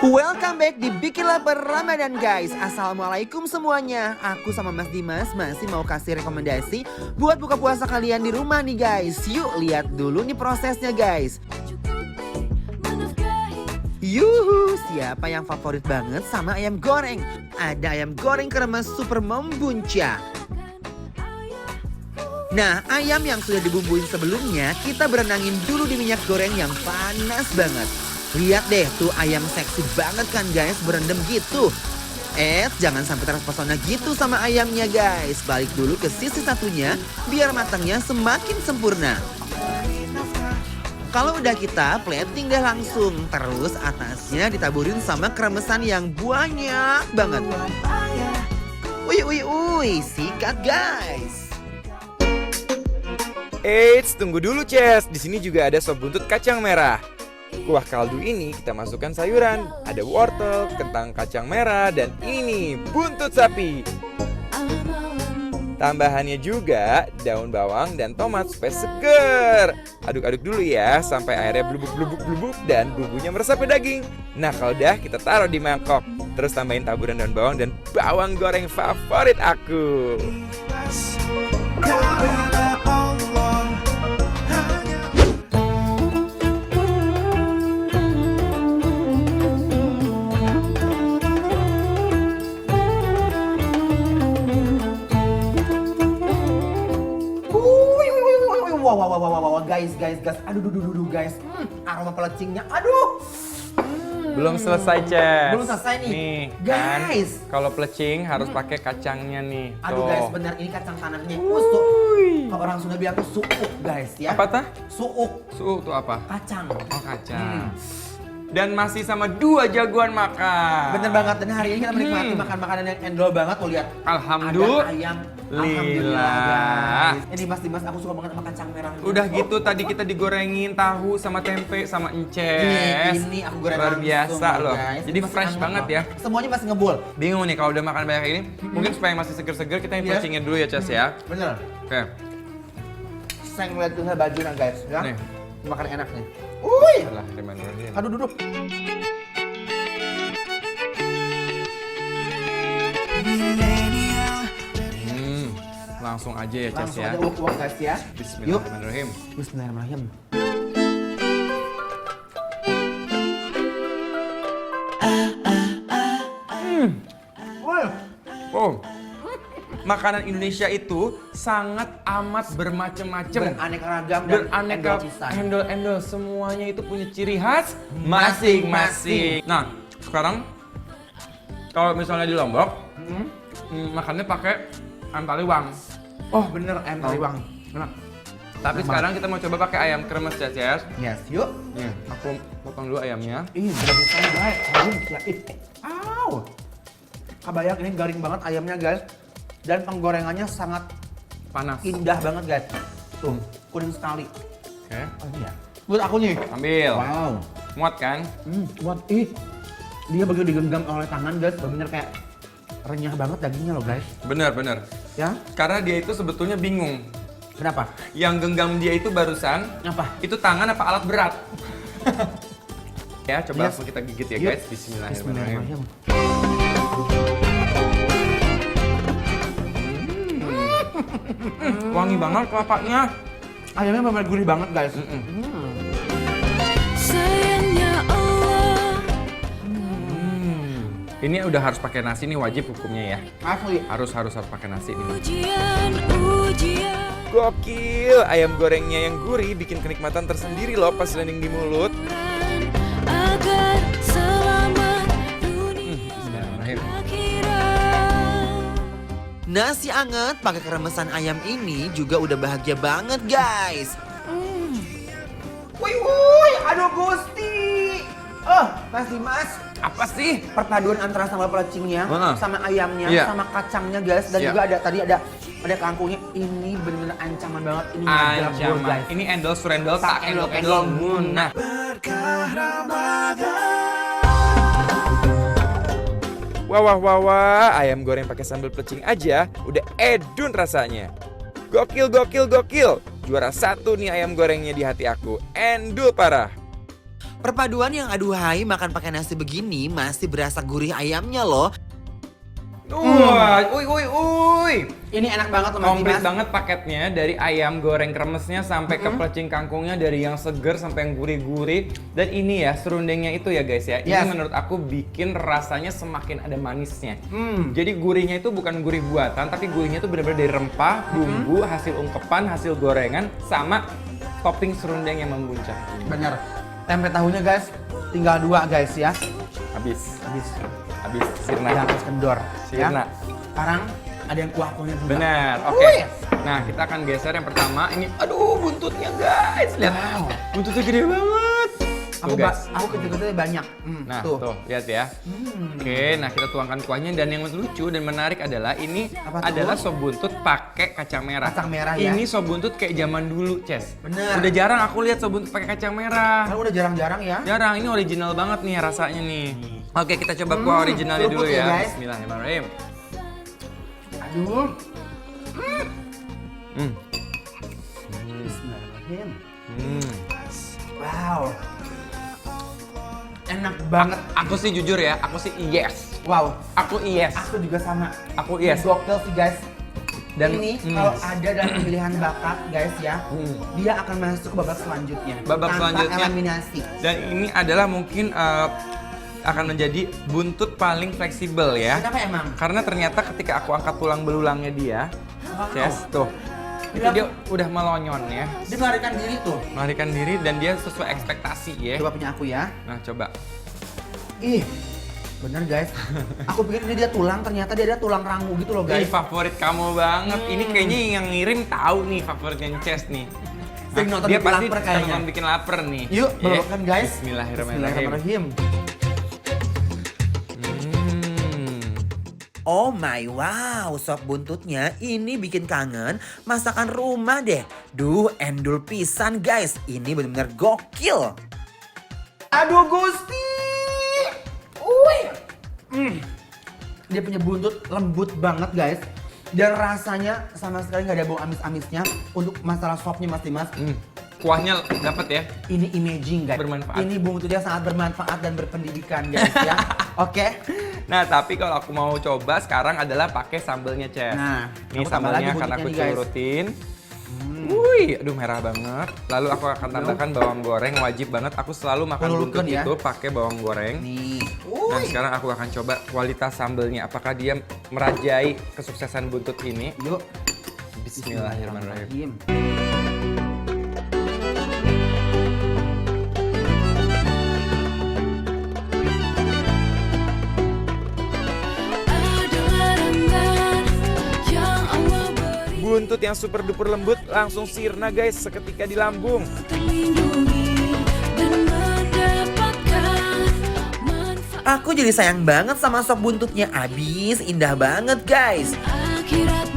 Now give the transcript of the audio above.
Welcome back di Bikin Lapar Ramadan guys. Assalamualaikum semuanya. Aku sama Mas Dimas masih mau kasih rekomendasi buat buka puasa kalian di rumah nih guys. Yuk lihat dulu nih prosesnya guys. Yuhu, siapa yang favorit banget sama ayam goreng? Ada ayam goreng kremes super membuncah. Nah, ayam yang sudah dibumbuin sebelumnya kita berenangin dulu di minyak goreng yang panas banget. Lihat deh tuh ayam seksi banget kan guys, berendam gitu. Jangan sampai terpesona gitu sama ayamnya guys. Balik dulu ke sisi satunya biar matangnya semakin sempurna. Kalau udah kita plating deh langsung. Terus atasnya ditaburin sama kremesan yang banyak banget. Wih, sikat guys. Eits, tunggu dulu Ces. Di sini juga ada sop buntut kacang merah. Kuah kaldu ini kita masukkan sayuran. Ada wortel, kentang kacang merah, dan ini buntut sapi. Tambahannya juga daun bawang dan tomat supaya seger. Aduk-aduk dulu ya sampai airnya blubuk dan bumbunya meresap ke daging. Nah kalau udah kita taruh di mangkok. Terus tambahin taburan daun bawang dan bawang goreng favorit aku. Wow, guys. Aduh, guys. Aroma pelecingnya, aduh. Belum selesai Ces. Belum selesai nih. Nih, guys. kan, kalau pelecing harus pakai kacangnya nih. Aduh Tuh. guys, bener ini kacang tanahnya. Suuk. Kalau orang Sunda bilang tuh suuk guys ya. Apa tah? Suuk. Suuk tuh apa? Kacang. Oh kacang. Dan masih sama 2 jagoan makan. Bener banget, dan hari ini kita menikmati makan makanan yang endol banget. Tuh lihat. Alhamdulillah. Ada ayam. Lila. Guys. Ini Mas Dimas, aku suka banget sama kacang merah. Udah gitu tadi kita digorengin tahu sama tempe sama ences. Ini aku goreng luar langsung, biasa loh. guys. Jadi Masih fresh hangat banget loh. ya. Semuanya masih ngebul. Bingung nih kalau udah makan banyak kayak ini. Mungkin supaya masih seger-seger kita yang Iya. pelecingin dulu ya Ces ya. Bener. Oke. Saya ngeliat tuh bajunya guys ya. Nih. Makan enak nih. Wih. Alah, Bismillahirrahmanirrahim. Aduh duduk. Langsung aja ya Ces Langsung ya. aja uak guys ya. Bismillahirrahmanirrahim. Bismillahirrahmanirrahim. Oh. Makanan Indonesia itu sangat amat bermacam-macam. Beraneka ragam dan Beraneka endol pisan. endol-endol. Semuanya itu punya ciri khas masing-masing. Nah, sekarang kalau misalnya di Lombok, makannya pakai ayam taliwang. Oh bener, ayam taliwang. Enak. Tapi sekarang kita mau coba pakai ayam kremes ya, Ces. Yes, yuk. Nih, aku potong dulu ayamnya. Ih, udah bisa guys. Aw. Kebayang ini garing banget ayamnya guys. Dan penggorengannya sangat Panas. indah banget guys. Tuh, kuning sekali. Oke, Oh iya. Buat aku nih. ambil. Wow. Muat kan? Buat dia begitu digenggam oleh tangan guys, bener kayak renyah banget dagingnya loh guys. Bener. Ya? Karena dia itu sebetulnya bingung. Kenapa? Yang genggam dia itu barusan, Apa? itu tangan apa alat berat? Ya, coba Yes. langsung kita gigit ya Yuk. guys. Bismillahirrahmanirrahim. Wangi banget kelapanya. Ayamnya bener gurih banget guys. Sayangnya Allah. Ini udah harus pakai nasi nih, wajib hukumnya ya. Asli. Harus pakai nasi nih. Ujian Gokil, ayam gorengnya yang gurih bikin kenikmatan tersendiri loh pas landing di mulut. agar selamat dunia Bismillahirrahmanirrahim. akhirat. Nasi anget pakai kremesan ayam ini juga udah bahagia banget guys. Wih, aduh Gusti. Mas Dimas, Apa sih? perpaduan antara sambal pelecingnya, sama ayamnya, Iya. sama kacangnya guys, dan Iya. juga ada kangkungnya. Ini bener-bener ancaman banget. Ini nggak jabul, guys. Ini endol surendol tak endol endol munah. Wah, ayam goreng pakai sambal pelecing aja udah edun rasanya. Gokil. Juara 1 nih ayam gorengnya di hati aku. Endul parah. Perpaduan yang aduhai makan pakai nasi begini masih berasa gurih ayamnya loh. Wah, uy. Ini enak banget loh Mas Komplit Dimas. banget paketnya, dari ayam goreng kremesnya sampai ke plecing kangkungnya, dari yang seger sampai yang gurih-gurih. Dan ini ya serundengnya itu ya guys ya, ini Yes. menurut aku bikin rasanya semakin ada manisnya. Jadi gurihnya itu bukan gurih buatan, tapi gurihnya itu benar-benar dari rempah, bumbu, hasil ungkepan, hasil gorengan, sama topping serundeng yang membuncah. Bener. Tempe tahunya guys, tinggal 2 guys ya. Habis Yang sirna. harus kendor. Sirna. Ya. Sekarang ada yang kuah-kuahnya juga. Benar, oke. Nah, kita akan geser yang pertama. Ini, aduh, buntutnya guys. Lihat, Wow. buntutnya gede banget. Tuh, guys. Aku kecil-kecilnya banyak. Nah, tuh, lihat ya. Oke, nah kita tuangkan kuahnya, dan yang lucu dan menarik adalah ini Apa tuh? adalah sop buntut pakai kacang merah. Kacang merah ya. Ini sop buntut kayak zaman dulu, Ces. Bener. Udah jarang aku lihat sop buntut pakai kacang merah. Kan udah jarang-jarang ya. Jarang, ini original banget nih rasanya nih. Oke, kita coba kuah originalnya dulu kerupuk ya, ya. guys. Bismillahirrahmanirrahim. Aduh. Hmm. Bismillahirrahmanirrahim. Hmm. Wow. Enak banget. Aku sih jujur ya, aku sih yes. Wow. Aku yes. Aku juga sama. Aku yes. Gokil sih guys. Dan Ini hmm. kalau ada dalam pemilihan bakat guys ya, Hmm. dia akan masuk ke babak selanjutnya. Babak tanpa selanjutnya. eliminasi. Dan ini adalah mungkin akan menjadi buntut paling fleksibel ya. Kenapa emang? Karena ternyata ketika aku angkat tulang belulangnya dia, Wow. Ces, tuh. Itu dia udah melonyon ya. Dia melarikan diri tuh. Melarikan diri dan dia sesuai ekspektasi ya. Coba punya aku ya. Nah, coba. Ih, bener guys. Aku pikir ini dia tulang, ternyata dia ada tulang rangu gitu loh Ini guys. favorit kamu banget. Ini kayaknya yang ngirim tahu nih favoritnya Ces nih. Sering nonton dia bikin pasti lapar kayaknya. nonton bikin lapar nih. Yuk, Ya. makan guys. Bismillahirrahmanirrahim. Oh my wow, sop buntutnya ini bikin kangen masakan rumah deh. Duh, endul pisan guys. Ini benar-benar gokil. Aduh Gusti. Dia punya buntut lembut banget guys. Dan rasanya sama sekali nggak ada bau amis-amisnya. Untuk masalah sopnya Mas Dimas. Kuahnya dapat ya. Ini imaging guys. Bermanfaat. Ini buntutnya sangat bermanfaat dan berpendidikan guys ya. Oke. Nah, tapi kalau aku mau coba sekarang adalah pakai sambelnya, Ces. Nah, ini aku tambah lagi sambelnya akan aku buntutnya nih, guys. curutin. Wih, aduh merah banget. Lalu aku akan tambahkan bawang goreng, wajib banget. Aku selalu makan buntut Ulurkan ya. itu pakai bawang goreng. Nih. Dan sekarang aku akan coba kualitas sambelnya. Apakah dia merajai kesuksesan buntut ini? Yuk. Bismillahirrahmanirrahim. Ada larangan yang Allah beri, Buntut yang super duper lembut langsung sirna guys seketika di lambung. terlindungi dan mendapatkan manfaat Aku jadi sayang banget sama sop buntutnya. Abis indah banget guys. akhirat